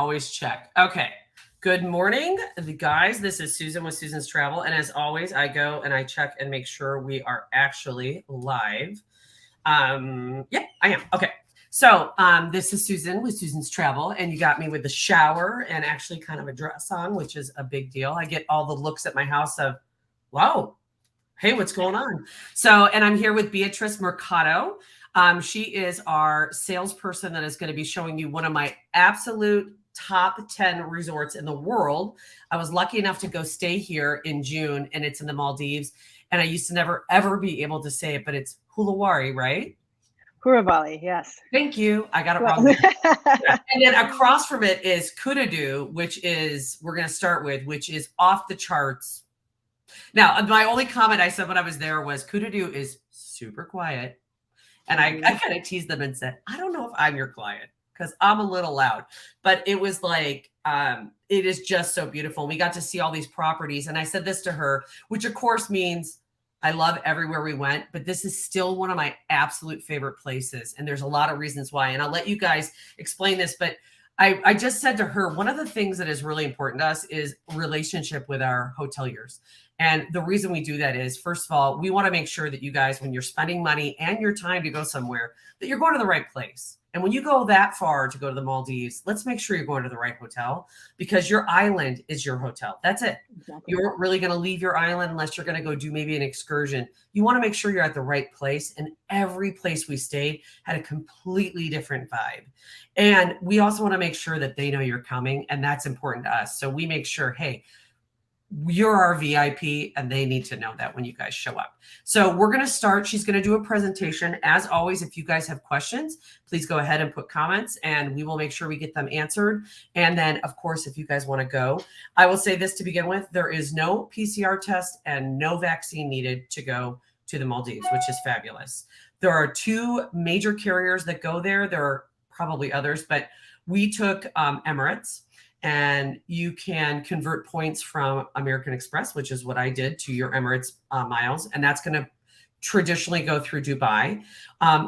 always check. Okay. Good morning, the guys. This is Susan with Susan's Travel. And as always, I go and I check and make sure we are actually live. Yeah, I am. Okay. So this is Susan with Susan's Travel, and you got me with the shower and actually kind of a dress on, which is a big deal. I get all the looks at my house of, wow, hey, what's going on? So, and I'm here with Beatrice Mercado. She is our salesperson that is going to be showing you one of my absolute top 10 resorts in the world. I was lucky enough to go stay here in June, and it's in the Maldives. And I used to never, ever be able to say it, but it's Hurawalhi, right? Hurawalhi, yes. Thank you. I got it wrong. And then across from it is Kudadoo, which is, we're going to start with, which is off the charts. Now, my only comment I said when I was there was Kudadoo is super quiet. And I kind of teased them and said, I don't know if I'm your client because I'm a little loud. But it was like, it is just so beautiful. We got to see all these properties. And I said this to her, which of course means I love everywhere we went, but this is still one of my absolute favorite places. And there's a lot of reasons why. And I'll let you guys explain this, but I just said to her, one of the things that is really important to us is relationship with our hoteliers. And the reason we do that is, first of all, we want to make sure that you guys, when you're spending money and your time to go somewhere, that you're going to the right place. And when you go that far to go to the Maldives, let's make sure you're going to the right hotel because your island is your hotel. That's it. Exactly. You're really going to leave your island unless you're going to go do maybe an excursion. You want to make sure you're at the right place. And every place we stayed had a completely different vibe. And we also want to make sure that they know you're coming. And that's important to us. So we make sure, hey, you're our VIP and they need to know that when you guys show up. So we're going to start. She's going to do a presentation. As always, if you guys have questions, please go ahead and put comments and we will make sure we get them answered. And then of course, if you guys want to go, I will say this to begin with, there is no PCR test and no vaccine needed to go to the Maldives, which is fabulous. There are two major carriers that go there. There are probably others, but we took Emirates. And you can convert points from American Express, which is what I did, to your Emirates miles. And that's going to traditionally go through Dubai.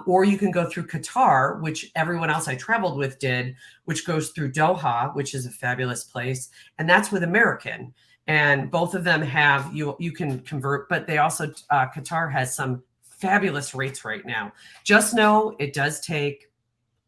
Or you can go through Qatar, which everyone else I traveled with did, which goes through Doha, which is a fabulous place. And that's with American. And both of them have, you can convert, but they also, Qatar has some fabulous rates right now. Just know it does take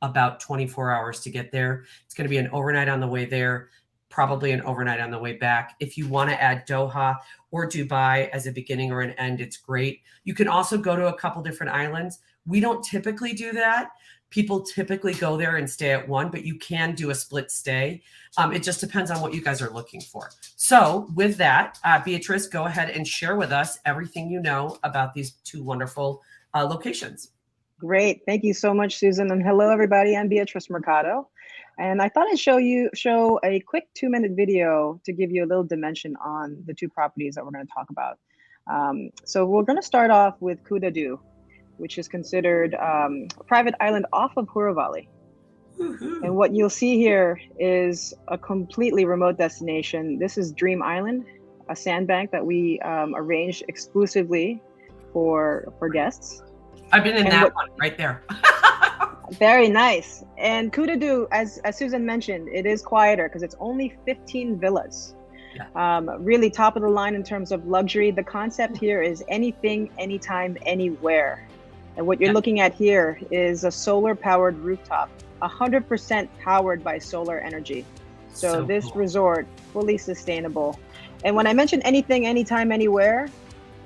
about 24 hours to get there. It's going to be an overnight on the way there, probably an overnight on the way back. If you want to add Doha or Dubai as a beginning or an end, it's great. You can also go to a couple different islands. We don't typically do that. People typically go there and stay at one, but you can do a split stay. It just depends on what you guys are looking for. So with that, Beatrice, go ahead and share with us everything you know about these two wonderful locations. Great. Thank you so much, Susan. And hello, everybody. I'm Beatrice Mercado. And I thought I'd show a quick 2-minute video to give you a little dimension on the two properties that we're going to talk about. So we're going to start off with Kudadoo, which is considered a private island off of Hurawalhi. And what you'll see here is a completely remote destination. This is Dream Island, a sandbank that we arranged exclusively for guests. I've been in that one right there. Very nice. And Kudadoo, as Susan mentioned, it is quieter because it's only 15 villas. Yeah. Really top of the line in terms of luxury. The concept here is anything, anytime, anywhere. And what you're looking at here is a solar powered rooftop, 100% powered by solar energy. So this cool. Resort, fully sustainable. And when I mention anything, anytime, anywhere,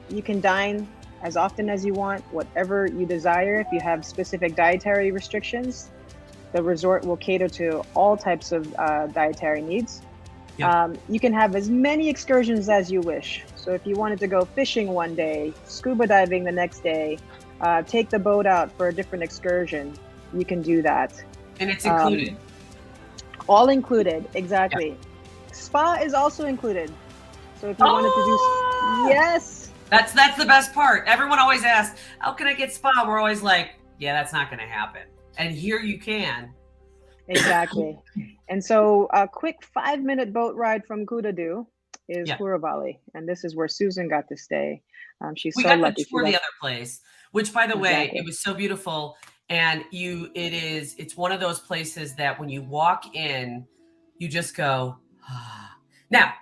you can dine as often as you want, whatever you desire. If you have specific dietary restrictions, the resort will cater to all types of dietary needs. Yep. You can have as many excursions as you wish. So if you wanted to go fishing one day, scuba diving the next day, take the boat out for a different excursion, you can do that. And it's included. All included, exactly. Yep. Spa is also included. So if you wanted to do, yes. That's the best part. Everyone always asks, how can I get spa? We're always like, yeah, that's not going to happen. And here you can. Exactly. And so a quick 5-minute boat ride from Kudadoo is Hurawalhi. And this is where Susan got to stay. She's so lucky. We got to tour the other place, which by the way, it was so beautiful. And it's one of those places that when you walk in, you just go, ah. Now,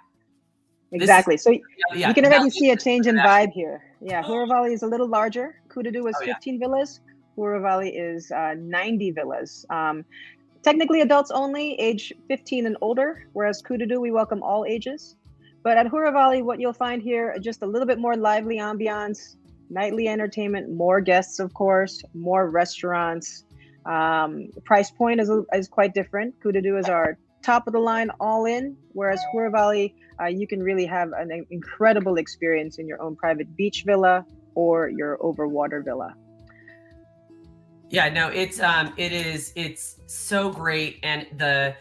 Exactly. So yeah, you can already see a Maldives change in international. vibe here. Yeah, Hurawalhi is a little larger. Kudadoo is Oh, yeah. 15 villas. Hurawalhi is 90 villas. Technically adults only, age 15 and older, whereas Kudadoo, we welcome all ages. But at Hurawalhi, what you'll find here, just a little bit more lively ambiance, nightly entertainment, more guests, of course, more restaurants. Price point is quite different. Kudadoo is our top of the line all in, whereas Hurawalhi, you can really have an incredible experience in your own private beach villa or your overwater villa. Yeah, no, it's so great. And the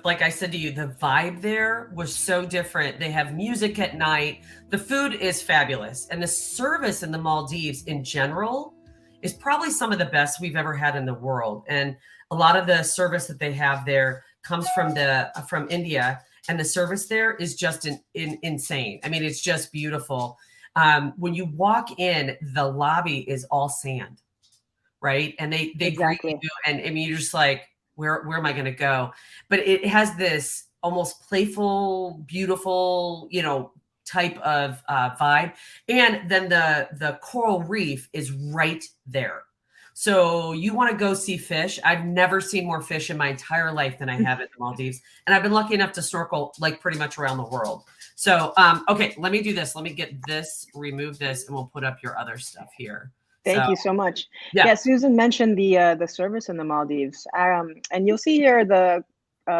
like I said to you, the vibe there was so different. They have music at night. The food is fabulous. And the service in the Maldives in general is probably some of the best we've ever had in the world. And a lot of the service that they have there comes from India, and the service there is just insane. I mean, it's just beautiful. When you walk in, the lobby is all sand, right? And they Exactly. greet you, and I mean, you're just like, where am I going to go? But it has this almost playful, beautiful, type of vibe. And then the coral reef is right there. So you want to go see fish. I've never seen more fish in my entire life than I have at the Maldives. And I've been lucky enough to snorkel like pretty much around the world. So, okay, let me do this. Let me get this, remove this, and we'll put up your other stuff here. Thank you so much. Yeah. Yeah, Susan mentioned the service in the Maldives, and you'll see here the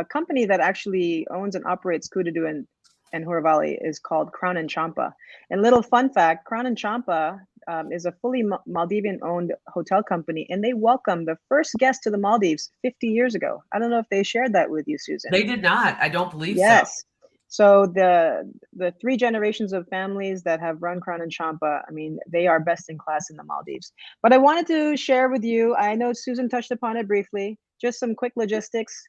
company that actually owns and operates Kudadoo and Hurawalhi is called Crown and Champa. And little fun fact, Crown and Champa is a fully Maldivian-owned hotel company, and they welcomed the first guest to the Maldives 50 years ago. I don't know if they shared that with you, Susan. They did not. I don't believe so. Yes. So the three generations of families that have run Crown and Champa, I mean, they are best in class in the Maldives. But I wanted to share with you, I know Susan touched upon it briefly, just some quick logistics.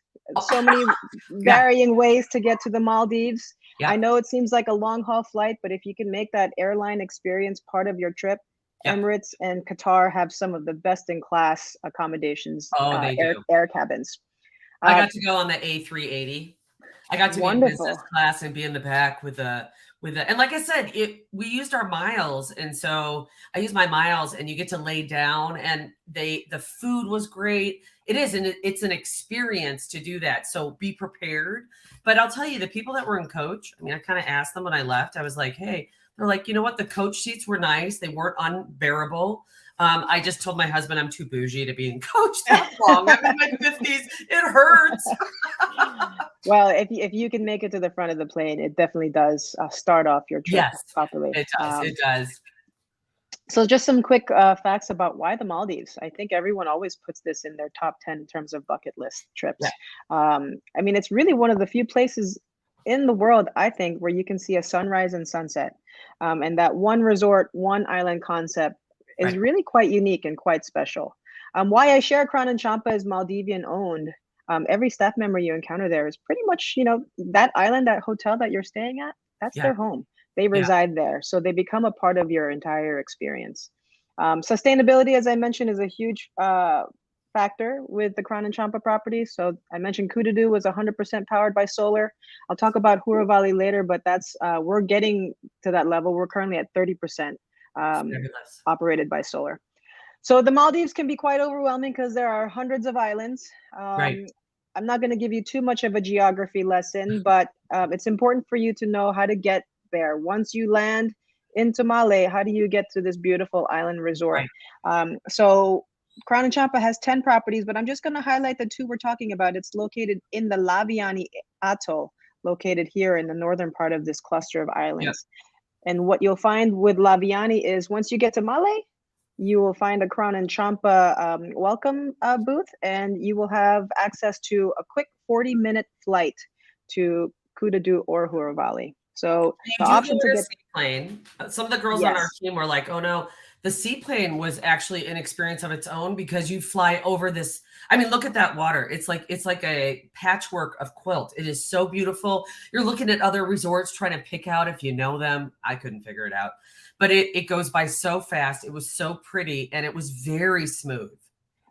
So many varying ways to get to the Maldives. Yeah. I know it seems like a long haul flight, but if you can make that airline experience part of your trip, Emirates and Qatar have some of the best in class accommodations, they do. air cabins. I got to go on the A380. I got to be in business class and be in the back with and like I said, we used our miles. And so I used my miles, and you get to lay down, and the food was great. It is, and it's an experience to do that. So be prepared. But I'll tell you, the people that were in coach, I mean, I kind of asked them when I left, I was like, hey, they're like, you know what? The coach seats were nice. They weren't unbearable. I just told my husband I'm too bougie to be in coach that long. I'm in my 50s. It hurts. Well, if you can make it to the front of the plane, it definitely does start off your trip properly. It does. It does. So just some quick facts about why the Maldives. I think everyone always puts this in their top 10 in terms of bucket list trips. Yeah. I mean, it's really one of the few places in the world, I think, where you can see a sunrise and sunset. And that one resort, one island concept is really quite unique and quite special. Why I share Crown and Champa is Maldivian owned. Every staff member you encounter there is pretty much, that island, that hotel that you're staying at, that's their home. They reside there. So they become a part of your entire experience. Sustainability, as I mentioned, is a huge factor with the Crown and Champa properties. So I mentioned Kudadoo was 100% powered by solar. I'll talk about Hurawalhi later, but that's we're getting to that level. We're currently at 30% operated by solar. So the Maldives can be quite overwhelming because there are hundreds of islands. I'm not going to give you too much of a geography lesson, but it's important for you to know how to get there. Once you land into Malé, how do you get to this beautiful island resort? So Crown and Champa has 10 properties, but I'm just going to highlight the two we're talking about. It's located in the Laviani Atoll, located here in the northern part of this cluster of islands. And what you'll find with Laviani is once you get to Malé, you will find a Crown and Champa welcome booth, and you will have access to a quick 40-minute flight to Kudadoo or Hurawalhi. So the option to get seaplane. Some of the girls on our team were like, "Oh no, the seaplane was actually an experience of its own because you fly over this. I mean, look at that water. It's like a patchwork of quilt. It is so beautiful. You're looking at other resorts trying to pick out if you know them. I couldn't figure it out, but it goes by so fast. It was so pretty, and it was very smooth.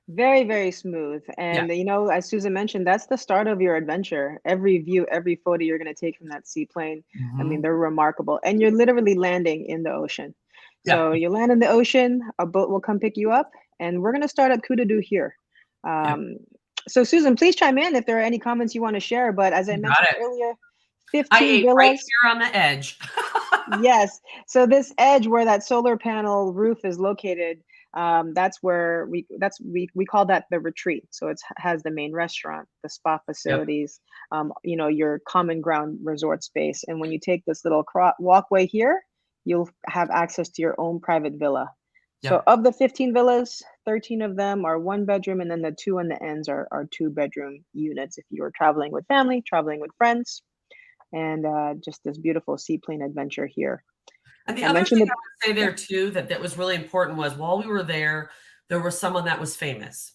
Very, very smooth. Yeah. And you know, as Susan mentioned, that's the start of your adventure. Every view, every photo you're going to take from that seaplane, I mean, Hmm. they're remarkable. And you're literally landing in the ocean. Yeah. So you land in the ocean, a boat will come pick you up, and we're going to start at Kudadoo here. Yeah. Um, so Susan, please chime in if there are any comments you want to share. But as I You got mentioned it. earlier, I 15 ate right villas. here on the edge. Yes. So this edge where that solar panel roof is located, that's where we call that the retreat. So it has the main restaurant, the spa Yep. facilities, you know, your common ground resort space. And when you take this little walkway here, you'll have access to your own private villa. So Yep. of the 15 villas, 13 of them are one bedroom, and then the two on the ends are two bedroom units if you're traveling with family, traveling with friends, and just this beautiful seaplane adventure here. And the I other mentioned thing it. I would say Yeah. there too that was really important was while we were there was someone that was famous.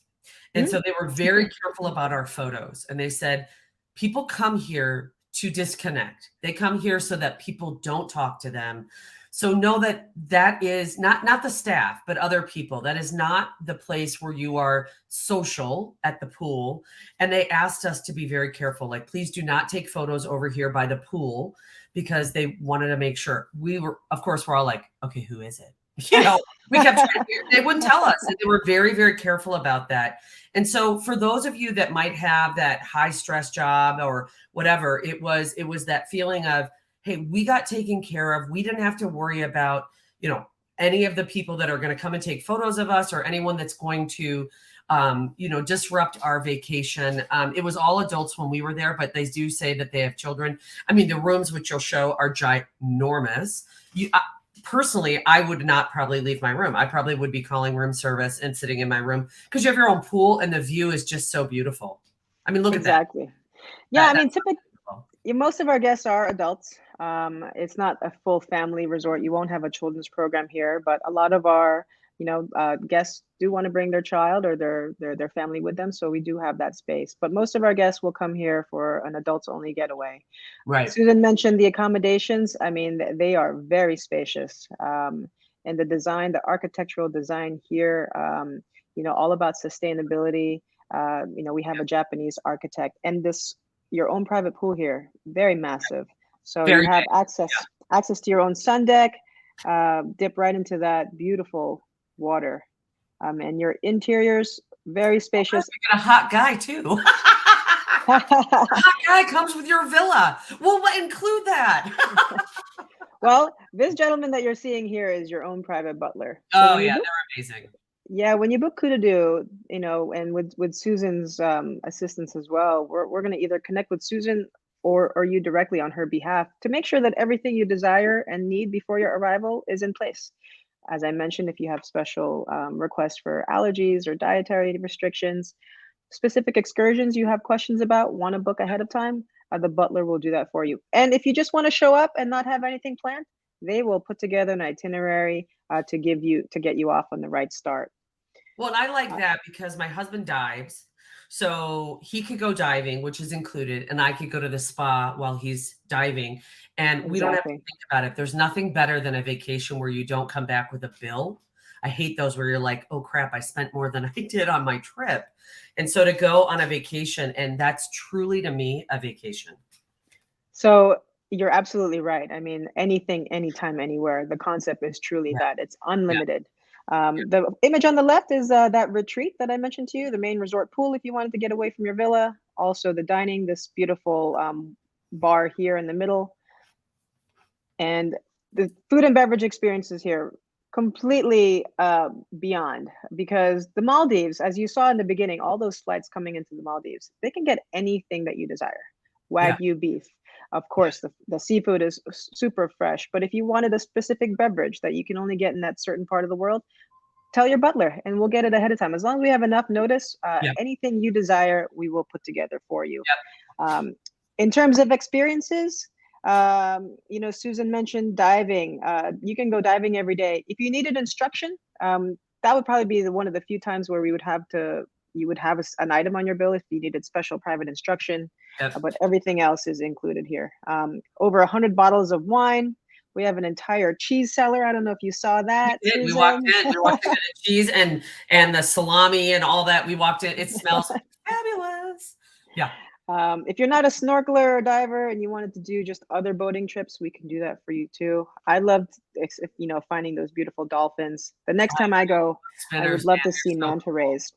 And Mm, so they were very careful about our photos. And they said, people come here to disconnect. They come here so that people don't talk to them. So know that that is not the staff, but other people. That is not the place where you are social at the pool. And they asked us to be very careful. Like, please do not take photos over here by the pool because they wanted to make sure. We were, of course, we're all like, okay, who is it? You know, we kept trying to, they wouldn't tell us. And they were very, very careful about that. And so for those of you that might have that high stress job or whatever, it was that feeling of, hey, we got taken care of. We didn't have to worry about, you know, any of the people that are going to come and take photos of us or anyone that's going to you know, disrupt our vacation. It was all adults when we were there, but they do say that they have children. I mean, the rooms which you'll show are ginormous. Personally, I would not probably leave my room. I probably would be calling room service and sitting in my room because you have your own pool and the view is just so beautiful. I mean, look at that. Exactly. Yeah, I mean, That's typically, beautiful. most of our guests are adults. It's not a full family resort. You won't have a children's program here, but a lot of our, you know, guests do want to bring their child or their family with them. So we do have that space. But most of our guests will come here for an adults only getaway. Right. Susan mentioned the accommodations. I mean, they are very spacious. And the design, the architectural design here, you know, all about sustainability. You know, we have a Japanese architect, and this your own private pool here, very massive. So you Very have big. access to your own sun deck, dip right into that beautiful water, and your interiors very Well, plus spacious. we get a hot guy too. Hot guy comes with your villa. Well, include that. Well, this gentleman that you're seeing here is your own private butler. So Oh when you yeah, book, they're amazing. yeah, when you book Kudadoo, you know, and with Susan's assistance as well, we're going to either connect with Susan or you directly on her behalf to make sure that everything you desire and need before your arrival is in place. As I mentioned, if you have special requests for allergies or dietary restrictions, specific excursions you have questions about, want to book ahead of time, the butler will do that for you. And if you just want to show up and not have anything planned, they will put together an itinerary to get you off on the right start. Well, and I like Uh, that because my husband dives. So he could go diving, which is included, and I could go to the spa while he's diving. And we don't have to exactly. think about it. There's nothing better than a vacation where you don't come back with a bill. I hate those where you're like, oh crap, I spent more than I did on my trip. And so to go on a vacation, and that's truly to me a vacation. So you're absolutely right. I mean, anything, anytime, anywhere. The concept is truly Yeah. that it's Yeah. unlimited. Yeah. The image on the left is that retreat that I mentioned to you, the main resort pool if you wanted to get away from your villa. Also, the dining, this beautiful bar here in the middle. And the food and beverage experiences here completely beyond, because the Maldives, as you saw in the beginning, all those flights coming into the Maldives, they can get anything that you desire. Yeah. Wagyu beef, of Yeah. course, the seafood is super fresh, but if you wanted a specific beverage that you can only get in that certain part of the world, tell your butler and we'll get it ahead of time. As long as we have enough notice, Yeah. anything you desire, we will put together for you. Yep. Um, in terms of experiences, you know, Susan mentioned diving. You can go diving every day. If you needed instruction, that would probably be one of the few times where you would have an item on your bill if you needed special private instruction. Yep. But everything else is included here. Over 100 bottles of wine, We have an entire cheese cellar. I don't know if you saw that, We did. We walked Susan. in. We walked into the cheese and the salami and all that. We walked in. It smells fabulous. Yeah. If you're not a snorkeler or diver and you wanted to do just other boating trips, we can do that for you too. I loved, finding those beautiful dolphins. The next time I go, I would Spinners, love man, to see they're so manta cool. rays.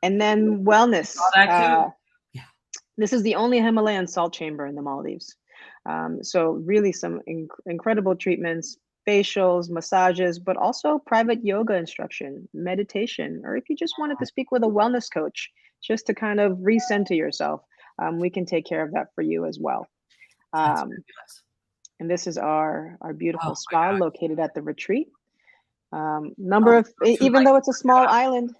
And then wellness. Saw that too. Yeah. This is the only Himalayan salt chamber in the Maldives. So really some incredible treatments, facials, massages, but also private yoga instruction, meditation, or if you just wanted to speak with a wellness coach, just to kind of recenter yourself, we can take care of that for you as well. That's fabulous. And this is our Oh beautiful my spa God. located at the retreat. Oh, Even though it's a small God. island,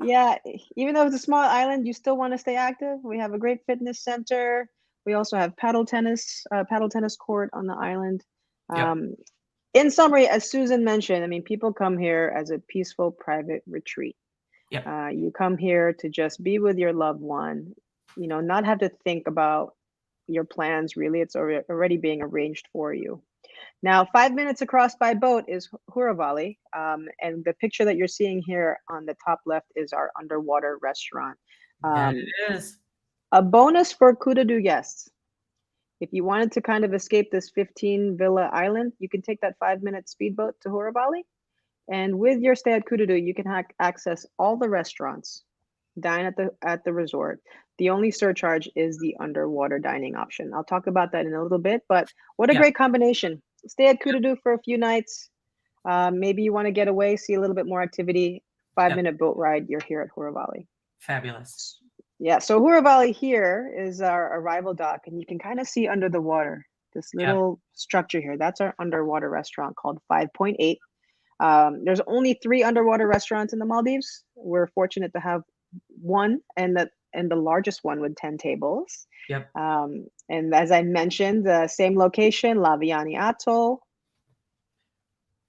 yeah, even though it's a small island, you still want to stay active. We have a great fitness center. We also have paddle tennis court on the island. Yep. In summary, as Susan mentioned, I mean, people come here as a peaceful private retreat. Yep. You come here to just be with your loved one, not have to think about your plans really. It's already being arranged for you. Now, 5 minutes across by boat is Hurawalhi, and the picture that you're seeing here on the top left is our underwater restaurant. That it is. A bonus for Kudadoo guests. If you wanted to kind of escape this 15 villa island, you can take that 5-minute speedboat to Hurawalhi. And with your stay at Kudadoo, you can access all the restaurants, dine at the resort. The only surcharge is the underwater dining option. I'll talk about that in a little bit, but what a great combination. Stay at Kudadoo for a few nights. Maybe you want to get away, see a little bit more activity. 5-minute boat ride, you're here at Hurawalhi. Fabulous. Yeah, so Hurawalhi here is our arrival dock, and you can kind of see under the water, this little structure here. That's our underwater restaurant called 5.8. There's only 3 underwater restaurants in the Maldives. We're fortunate to have one, and the largest one with 10 tables. Yep. And as I mentioned, the same location, Laviani Atoll.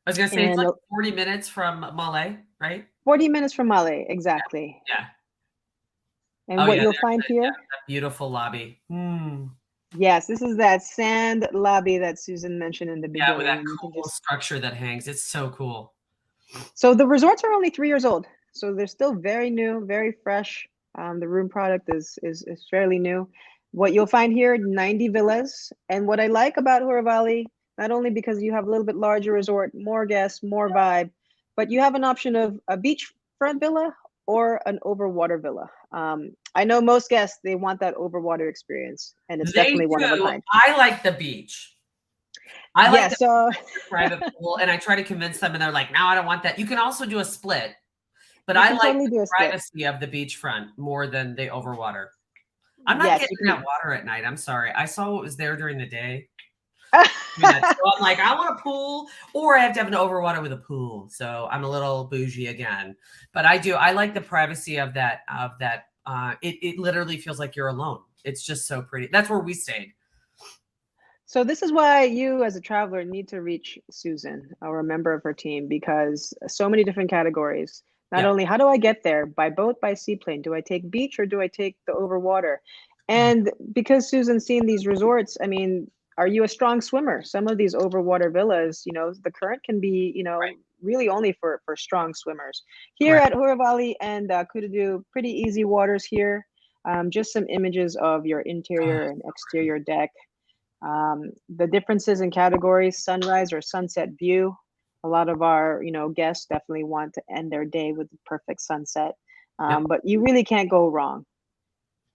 I was gonna say it's like 40 minutes from Malé, right? 40 minutes from Malé, exactly. Yeah. And what you'll find here, that beautiful lobby. Yes, this is that sand lobby that Susan mentioned in the beginning. Yeah, with that cool structure that hangs. It's so cool. So the resorts are only 3 years old, so they're still very new, very fresh. The room product is fairly new. What you'll find here, 90 villas. And what I like about Hurawalhi, not only because you have a little bit larger resort, more guests, more vibe, but you have an option of a beachfront villa or an overwater villa. I know most guests, they want that overwater experience, and it's definitely one of a kind. I like the beach. I like the private pool, and I try to convince them, and they're like, "No, I don't want that." You can also do a split, but I like the privacy of the beachfront more than the overwater. I'm not getting that water at night. I'm sorry. I saw what was there during the day. So I'm like, I want a pool, or I have to have an overwater with a pool. So I'm a little bougie again, but I like the privacy of that. It literally feels like you're alone. It's just so pretty. That's where we stayed. So this is why you as a traveler need to reach Susan or a member of her team, because so many different categories. Not only how do I get there, by boat, by seaplane, do I take beach or do I take the overwater? And because Susan's seen these resorts, I mean, are you a strong swimmer? Some of these overwater villas, the current can be, really only for strong swimmers. Here at Hurawalhi and Kudadoo, pretty easy waters here. Just some images of your interior and exterior deck. The differences in categories, sunrise or sunset view. A lot of our, guests definitely want to end their day with the perfect sunset. But you really can't go wrong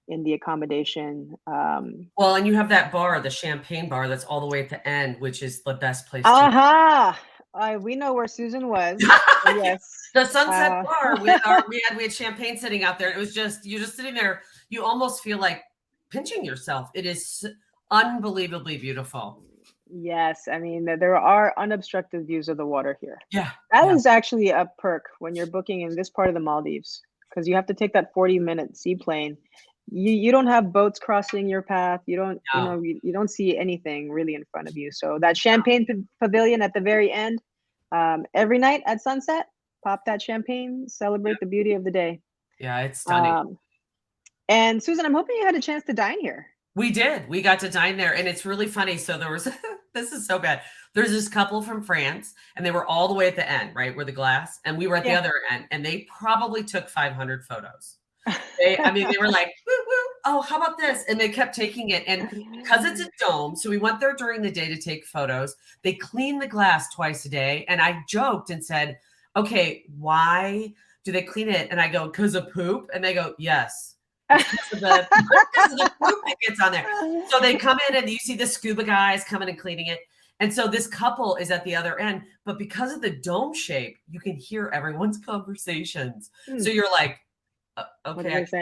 in the accommodation. Well, and you have that bar, the champagne bar, that's all the way at the end, which is the best place. We know where Susan was. Yes, the Sunset Bar. We had champagne sitting out there. It was you're just sitting there. You almost feel like pinching yourself. It is unbelievably beautiful. Yes, I mean, there are unobstructed views of the water here. Yeah, that is actually a perk when you're booking in this part of the Maldives, because you have to take that 40-minute seaplane. You don't have boats crossing your path. You don't, you don't see anything really in front of you. So that champagne pavilion at the very end, every night at sunset, pop that champagne, celebrate the beauty of the day. Yeah, it's stunning. And Susan, I'm hoping you had a chance to dine here. We did. We got to dine there, and it's really funny. So there was this is so bad. There's this couple from France, and they were all the way at the end, right where the glass, and we were at the Yeah. other end, and they probably took 500 photos. I mean, they were like, woo, woo, oh, how about this? And they kept taking it. And because it's a dome, so we went there during the day to take photos. They clean the glass twice a day. And I joked and said, okay, why do they clean it? And I go, because of poop. And they go, yes. Because of the poop that gets on there. So they come in and you see the scuba guys coming and cleaning it. And so this couple is at the other end, but because of the dome shape, you can hear everyone's conversations. So you're like, okay, so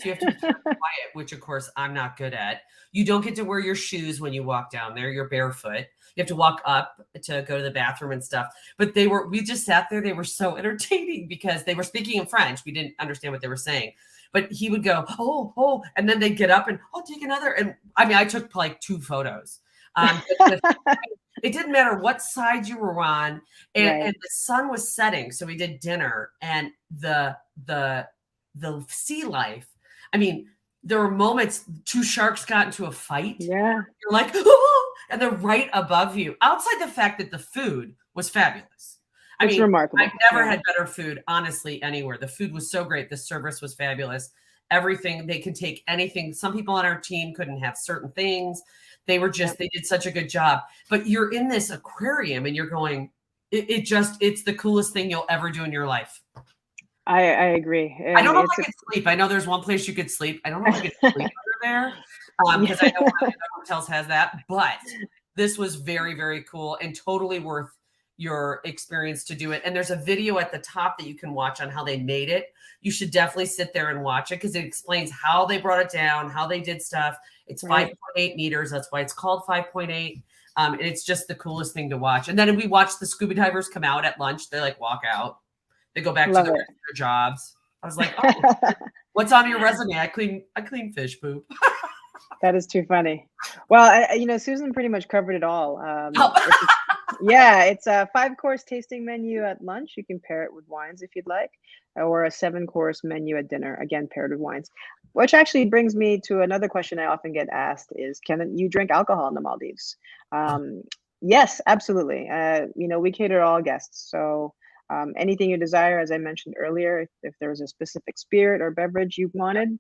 you have to be quiet, which of course I'm not good at. You don't get to wear your shoes when you walk down there. You're barefoot. You have to walk up to go to the bathroom and stuff. But we just sat there. They were so entertaining because they were speaking in French. We didn't understand what they were saying. But he would go, oh, and then they'd get up and, take another. And I mean, I took like 2 photos. It didn't matter what side you were on. And the sun was setting. So we did dinner, and the sea life. I mean, there were moments 2 sharks got into a fight. Yeah. You're like, oh, and they're right above you. Outside the fact that the food was fabulous. I mean, remarkable. I've never had better food, honestly, anywhere. The food was so great. The service was fabulous. Everything, they can take anything. Some people on our team couldn't have certain things. They were just, they did such a good job. But you're in this aquarium and you're going, it's the coolest thing you'll ever do in your life. I agree. And I don't know if I could sleep. I know there's one place you could sleep. I don't know if I could sleep under there because I know one of the other hotels has that. But this was very, very cool and totally worth your experience to do it. And there's a video at the top that you can watch on how they made it. You should definitely sit there and watch it because it explains how they brought it down, how they did stuff. It's 5.8 meters. That's why it's called 5.8. And it's just the coolest thing to watch. And then we watched the scuba divers come out at lunch. They like walk out. They go back to their jobs. I was like, oh, what's on your resume? I clean fish poop. That is too funny. Well, Susan pretty much covered it all. It's a 5-course tasting menu at lunch. You can pair it with wines if you'd like, or a 7-course menu at dinner, again, paired with wines. Which actually brings me to another question I often get asked is, can you drink alcohol in the Maldives? Yes, absolutely. We cater to all guests. So anything you desire, as I mentioned earlier, if there was a specific spirit or beverage you wanted,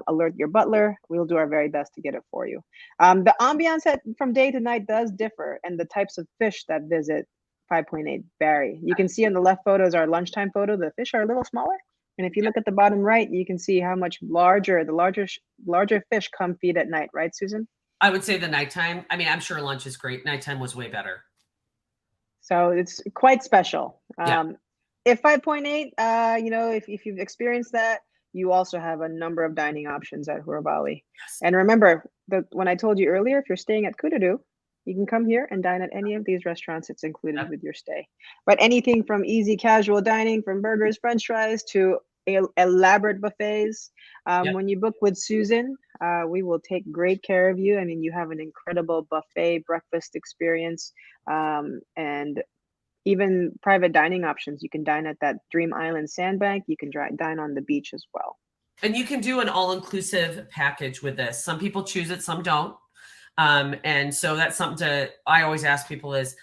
alert your butler. We'll do our very best to get it for you. The ambiance from day to night does differ, and the types of fish that visit 5.8 vary. You can see on the left photo is our lunchtime photo. The fish are a little smaller. And if you look at the bottom right, you can see how much larger fish come feed at night, right, Susan? I would say the nighttime. I mean, I'm sure lunch is great. Nighttime was way better. So it's quite special. If 5.8, if you've experienced that, you also have a number of dining options at Hurawalhi. Yes. And remember that when I told you earlier, if you're staying at Kudadoo, you can come here and dine at any of these restaurants. It's included with your stay. But anything from easy casual dining, from burgers, French fries, to elaborate buffets. When you book with Susan, we will take great care of you. I mean, you have an incredible buffet breakfast experience, and even private dining options. You can dine at that Dream Island sandbank. You can dine on the beach as well. And you can do an all-inclusive package with this. Some people choose it, some don't. And so that's something I always ask people is,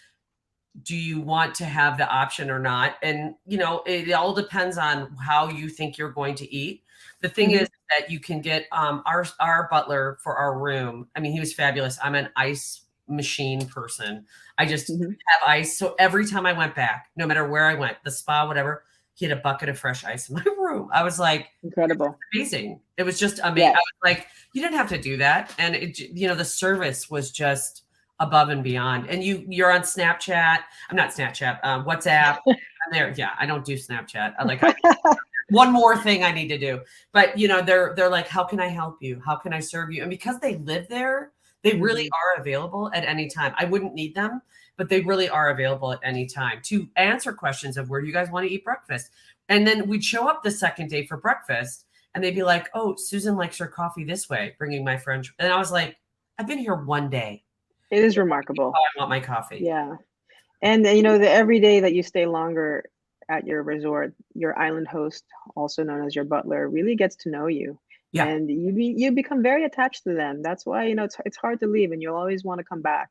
do you want to have the option or not? And, it all depends on how you think you're going to eat. The thing is that you can get our butler for our room. I mean, he was fabulous. I'm an ice machine person. I just have ice. So every time I went back, no matter where I went, the spa, whatever, he had a bucket of fresh ice in my room. I was like, incredible. Amazing. It was just amazing. Yes. I was like, you didn't have to do that. And the service was just above and beyond. And you're on Snapchat. I'm not Snapchat, WhatsApp. I'm there. Yeah, I don't do Snapchat. One more thing I need to do. But they're like, how can I help you? How can I serve you? And because they live there, they really are available at any time. I wouldn't need them, but they really are available at any time to answer questions of where do you guys want to eat breakfast? And then we'd show up the second day for breakfast and they'd be like, oh, Susan likes her coffee this way, bringing my friend. And I was like, I've been here one day. It is remarkable. I want my coffee. Yeah. And the every day that you stay longer at your resort, your island host, also known as your butler, really gets to know you. Yeah. and you become very attached to them. That's why, it's hard to leave, and you'll always want to come back.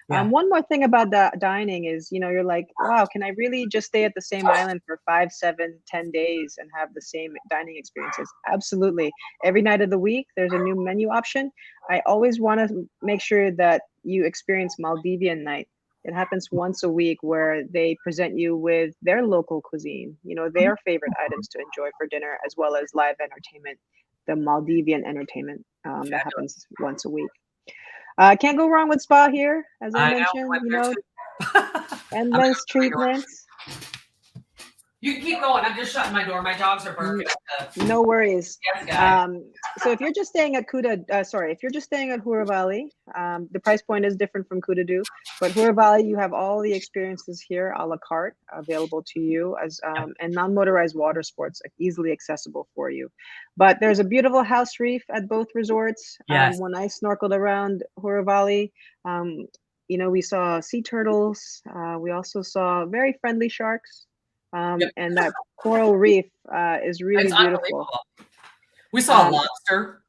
Yeah. One more thing about that dining is, you're like, wow, can I really just stay at the same island for 5, 7, 10 days and have the same dining experiences? Absolutely. Every night of the week, there's a new menu option. I always want to make sure that you experience Maldivian night. It happens once a week where they present you with their local cuisine, their favorite items to enjoy for dinner, as well as live entertainment, the Maldivian entertainment that Fabulous. happens once a week. Can't go wrong with spa here, as I I know. mentioned, Went there too. I'm endless treatments. You can keep going. I'm just shutting my door. My dogs are barking at the No worries. yes guy. So if you're just staying at if you're just staying at Hurawalhi, the price point is different from Kudadoo, but Hurawalhi, you have all the experiences here a la carte available to you as and non-motorized water sports easily accessible for you. But there's a beautiful house reef at both resorts. Yes. When I snorkeled around Hurawalhi, we saw sea turtles. We also saw very friendly sharks. Yep. And that coral reef is really It's beautiful. We saw a lobster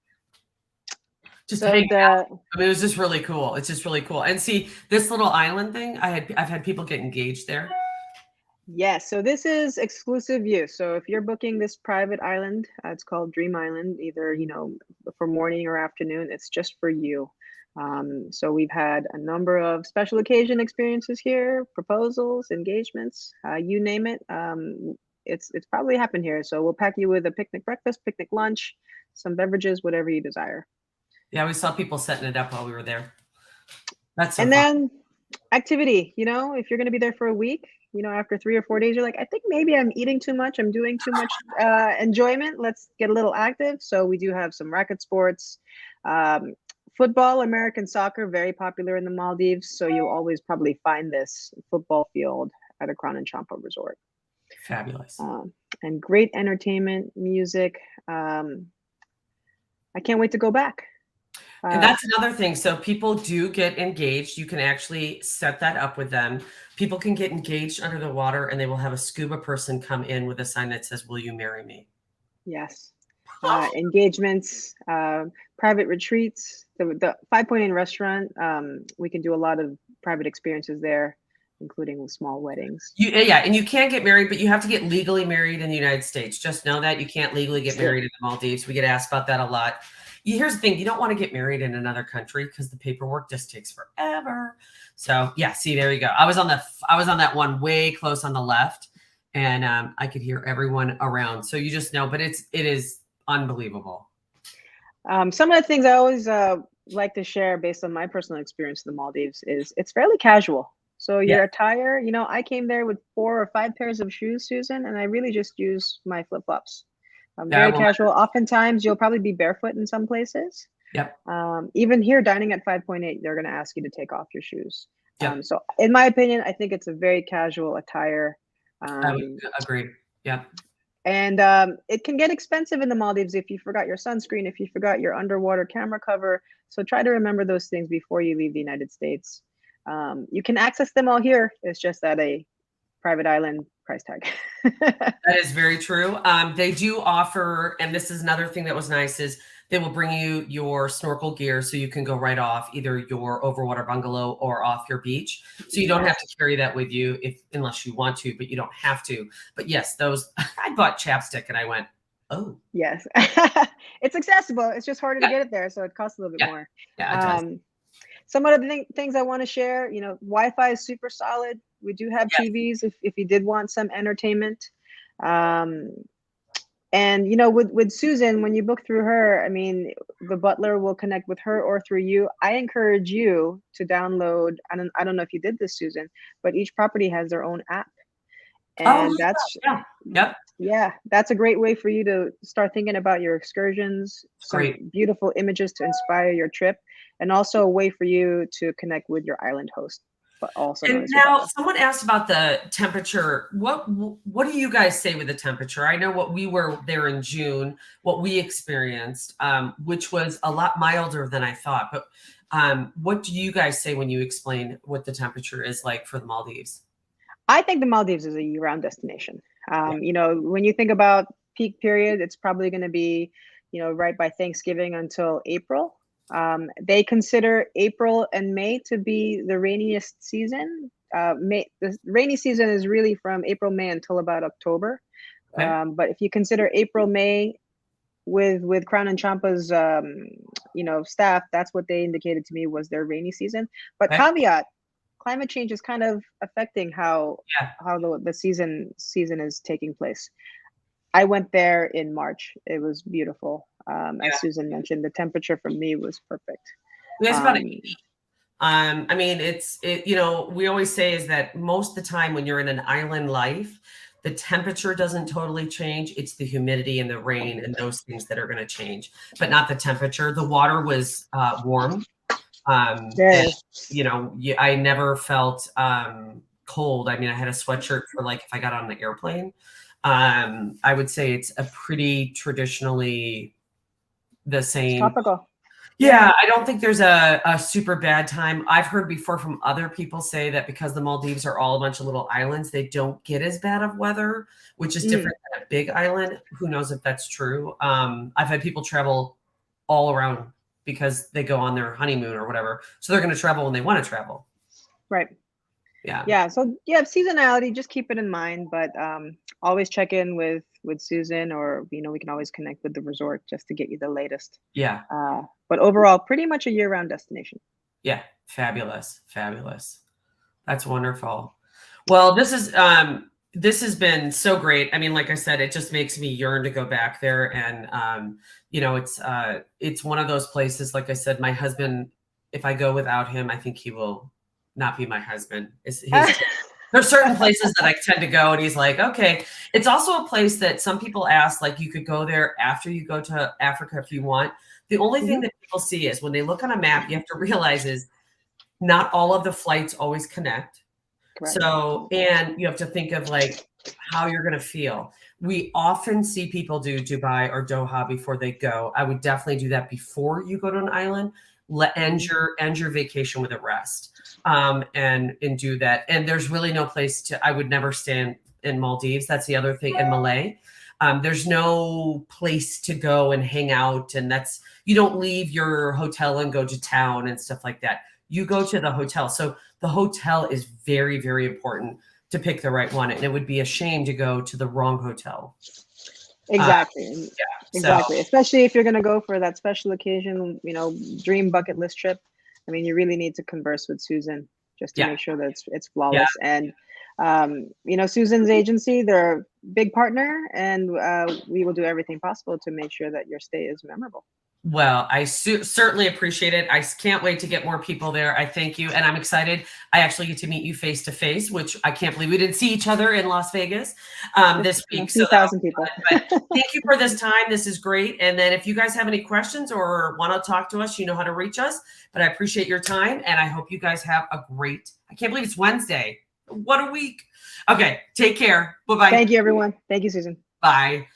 just So hanging out. I mean, it was just really cool. It's just really cool. And see, this little island thing, I've had people get engaged there. Yes, so this is exclusive use. So if you're booking this private island, it's called Dream Island, either, for morning or afternoon, it's just for you. So we've had a number of special occasion experiences here, proposals, engagements, you name it. It's probably happened here. So we'll pack you with a picnic breakfast, picnic lunch, some beverages, whatever you desire. Yeah, we saw people setting it up while we were there. That's so and fun. then activity, if you're going to be there for a week, after 3 or 4 days, you're like, I think maybe I'm eating too much. I'm doing too much enjoyment. Let's get a little active. So we do have some racket sports, football, American soccer, very popular in the Maldives. So you'll always probably find this football field at a Crown and Champa resort. Fabulous. And great entertainment, music. I can't wait to go back. And that's another thing. So people do get engaged. You can actually set that up with them. People can get engaged under the water, and they will have a scuba person come in with a sign that says, "Will you marry me?" Yes. Engagements, private retreats, the 5 Point Inn restaurant. We can do a lot of private experiences there, including small weddings. Yeah, and you can't get married, but you have to get legally married in the United States. Just know that you can't legally get married in the Maldives. We get asked about that a lot. Here's the thing: you don't want to get married in another country because the paperwork just takes forever. So yeah, see, there you go. I was on that one way close on the left, and I could hear everyone around. So you just know, but it is unbelievable. Some of the things I always like to share based on my personal experience in the Maldives is it's fairly casual. So your attire, I came there with 4 or 5 pairs of shoes, Susan, and I really just use my flip-flops. Very casual. Oftentimes, you'll probably be barefoot in some places. Yep. Even here, dining at 5.8, they're going to ask you to take off your shoes. Yep. So in my opinion, I think it's a very casual attire. I would agree. Yeah. And it can get expensive in the Maldives if you forgot your sunscreen, if you forgot your underwater camera cover. So try to remember those things before you leave the United States. You can access them all here. It's just at a private island price tag. That is very true. They do offer, and this is another thing that was nice, is they will bring you your snorkel gear so you can go right off either your overwater bungalow or off your beach. So you don't have to carry that with you unless you want to, but you don't have to. But yes, I bought chapstick and I went, oh. Yes. It's accessible. It's just harder to get it there. So it costs a little bit more. Yeah, it does. Some of the things I want to share, Wi-Fi is super solid. We do have TVs if you did want some entertainment. And, with Susan, when you book through her, I mean, the butler will connect with her or through you. I encourage you to download, I don't know if you did this, Susan, but each property has their own app. And that's a great way for you to start thinking about your excursions, some beautiful images to inspire your trip, and also a way for you to connect with your island host. But also, and now someone asked about the temperature. What do you guys say with the temperature? I know what we were there in June, what we experienced, which was a lot milder than I thought. But what do you guys say when you explain what the temperature is like for the Maldives? I think the Maldives is a year-round destination. When you think about peak period, it's probably going to be right by Thanksgiving until April. They consider April and May to be the rainiest season. The rainy season is really from April, May until about October. Okay. But if you consider April, May with Crown and Champa's staff, that's what they indicated to me was their rainy season. But Okay. caveat, climate change is kind of affecting how Yeah. the season is taking place. I went there in March. It was beautiful. As Susan mentioned, the temperature for me was perfect. It's about 80. I mean, we always say is that most of the time when you're in an island life, the temperature doesn't totally change. It's the humidity and the rain and those things that are going to change, but not the temperature. The water was warm. And, I never felt cold. I mean, I had a sweatshirt for like if I got on the airplane. I would say it's a pretty traditionally the same. Tropical. Yeah, I don't think there's a super bad time. I've heard before from other people say that because the Maldives are all a bunch of little islands, they don't get as bad of weather, which is different than a big island. Who knows if that's true? I've had people travel all around because they go on their honeymoon or whatever. So they're going to travel when they want to travel. Right. Yeah. Yeah. So seasonality, just keep it in mind, but always check in with Susan, or we can always connect with the resort just to get you the latest. Yeah. But overall, pretty much a year-round destination. Yeah. Fabulous. Fabulous. That's wonderful. Well, this has been so great. I mean, like I said, it just makes me yearn to go back there. And, it's one of those places, like I said, my husband, if I go without him, I think he will not be my husband. There's certain places that I tend to go and he's like, okay. It's also a place that some people ask, like you could go there after you go to Africa if you want. The only thing that people see is when they look on a map, you have to realize is not all of the flights always connect. Correct. So, and you have to think of like how you're going to feel. We often see people do Dubai or Doha before they go. I would definitely do that before you go to an island. End your vacation with a rest, and do that. And there's really no place I would never stay in Maldives. That's the other thing. In Malay, there's no place to go and hang out. And you don't leave your hotel and go to town and stuff like that. You go to the hotel. So the hotel is very, very important to pick the right one. And it would be a shame to go to the wrong hotel. Exactly. Exactly. So, especially if you're going to go for that special occasion, dream bucket list trip. I mean, you really need to converse with Susan just to make sure that it's flawless. And, Susan's agency, they're a big partner, and we will do everything possible to make sure that your stay is memorable. Well, I certainly appreciate it. I can't wait to get more people there. I thank you. And I'm excited. I actually get to meet you face to face, which I can't believe we didn't see each other in Las Vegas this week. So 2,000 people. But thank you for this time. This is great. And then if you guys have any questions or want to talk to us, you know how to reach us. But I appreciate your time. And I hope you guys have a great, I can't believe it's Wednesday. What a week. Okay. Take care. Bye-bye. Thank you, everyone. Thank you, Susan. Bye.